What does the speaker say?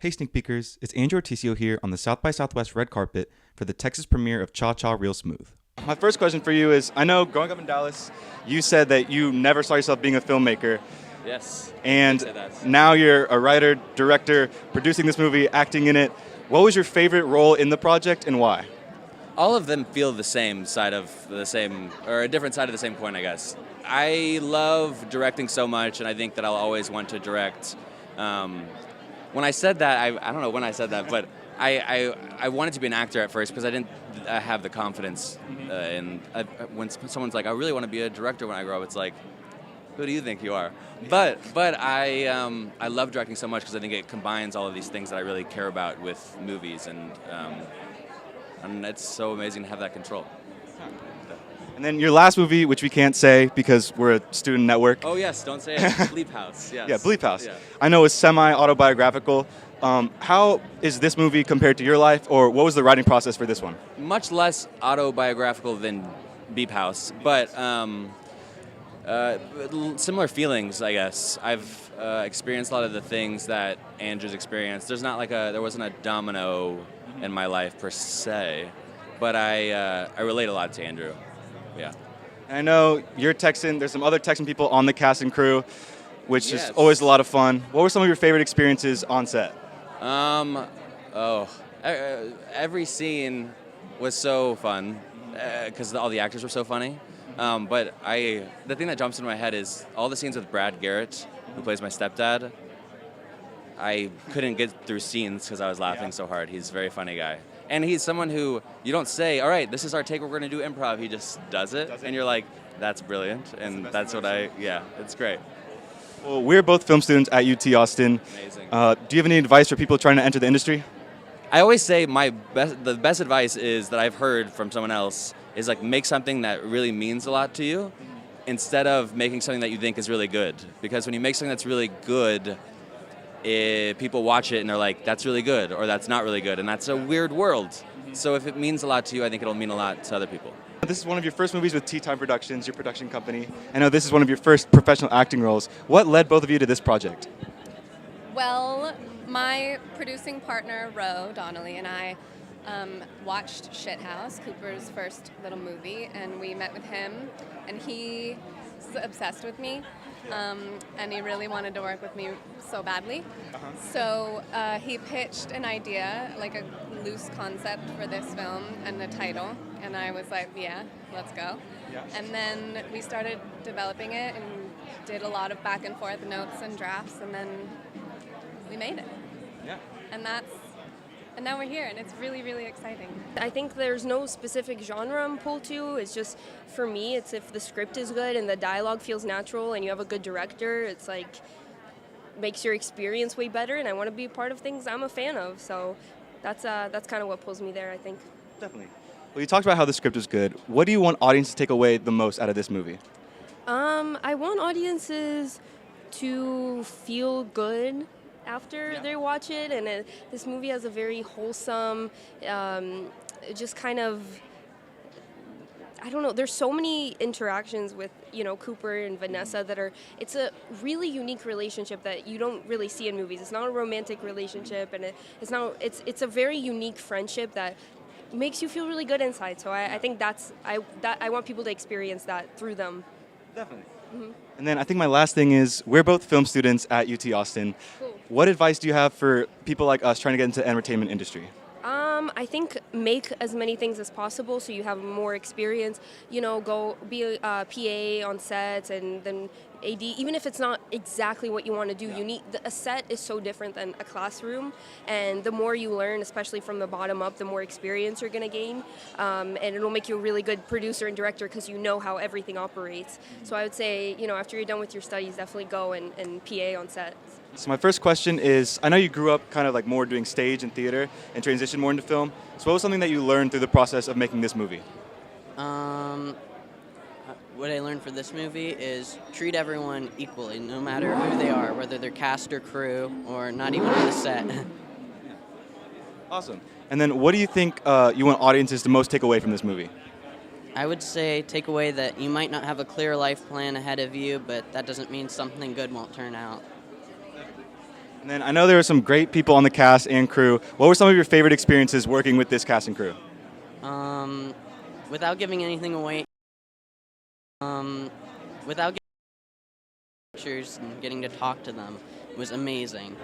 Hey Sneak Peekers, it's Andrew Artisio here on the South by Southwest red carpet for the Texas premiere of Cha Cha Real Smooth. My first question for you is, I know growing up in Dallas, you said that you never saw yourself being a filmmaker. Yes. And now you're a writer, director, producing this movie, acting in it. What was your favorite role in the project and why? All of them feel the same side of the same, or a different side of the same coin, I guess. I love directing so much, and I think that I'll always want to direct. When I said that, I don't know when I said that, but I wanted to be an actor at first because I didn't have the confidence. When someone's like, I really want to be a director when I grow up, it's like, who do you think you are? But I love directing so much because I think it combines all of these things that I really care about with movies, and it's so amazing to have that control. And then your last movie, which we can't say because we're a student network. Oh yes, don't say it. Bleep House. Yes. Yeah, Bleep House. Yeah. I know it's semi-autobiographical. How is this movie compared to your life, or what was the writing process for this one? Much less autobiographical than Beep House, but similar feelings, I guess. I've experienced a lot of the things that Andrew's experienced. There wasn't a domino in my life per se, but I relate a lot to Andrew. Yeah. And I know you're Texan. There's some other Texan people on the cast and crew, which Yes. is always a lot of fun. What were some of your favorite experiences on set? Every scene was so fun because all the actors were so funny. But the thing that jumps into my head is all the scenes with Brad Garrett, who plays my stepdad. I couldn't get through scenes because I was laughing so hard. He's a very funny guy. And he's someone who you don't say, all right, this is our take, we're going to do improv. He just does it. And you're like, that's brilliant. And that's what it's great. Well, we're both film students at UT Austin. Amazing. Do you have any advice for people trying to enter the industry? I always say the best advice is that I've heard from someone else is like make something that really means a lot to you instead of making something that you think is really good. Because when you make something that's really good, people watch it and they're like, that's really good, or that's not really good, and that's a weird world. So if it means a lot to you, I think it'll mean a lot to other people. This is one of your first movies with Tea Time Productions, your production company. I know this is one of your first professional acting roles. What led both of you to this project? Well, my producing partner, Ro Donnelly, and I watched Shithouse, Cooper's first little movie, and we met with him, and he was obsessed with me, and he really wanted to work with me so badly. So he pitched an idea, like a loose concept for this film and the title, and I was like, yeah, let's go. Yeah. And then we started developing it and did a lot of back and forth notes and drafts, and then we made it. Yeah. And now we're here, and it's really, really exciting. I think there's no specific genre I'm pulled to. It's just, for me, it's if the script is good and the dialogue feels natural and you have a good director, it's like, makes your experience way better, and I want to be a part of things I'm a fan of. So that's kind of what pulls me there, I think. Definitely. Well, you talked about how the script is good. What do you want audiences to take away the most out of this movie? I want audiences to feel good after they watch it, and this movie has a very wholesome, just kind of, I don't know, there's so many interactions with, Cooper and Vanessa it's a really unique relationship that you don't really see in movies. It's not a romantic relationship, and it's a very unique friendship that makes you feel really good inside. So I think I want people to experience that through them. Definitely. Mm-hmm. And then I think my last thing is, we're both film students at UT Austin. Cool. What advice do you have for people like us trying to get into the entertainment industry? I think make as many things as possible so you have more experience. Go be a PA on sets, and then AD, even if it's not exactly what you want to do. A set is so different than a classroom, and the more you learn, especially from the bottom up, the more experience you're going to gain, and it'll make you a really good producer and director because you know how everything operates. So I would say, after you're done with your studies, definitely go and PA on sets. So my first question is, I know you grew up kind of like more doing stage and theater and transitioned more into film. So what was something that you learned through the process of making this movie? What I learned for this movie is treat everyone equally, no matter who they are, whether they're cast or crew or not even on the set. Awesome. And then what do you think you want audiences to most take away from this movie? I would say take away that you might not have a clear life plan ahead of you, but that doesn't mean something good won't turn out. And then I know there were some great people on the cast and crew. What were some of your favorite experiences working with this cast and crew? Without giving anything away, without getting pictures and getting to talk to them was amazing.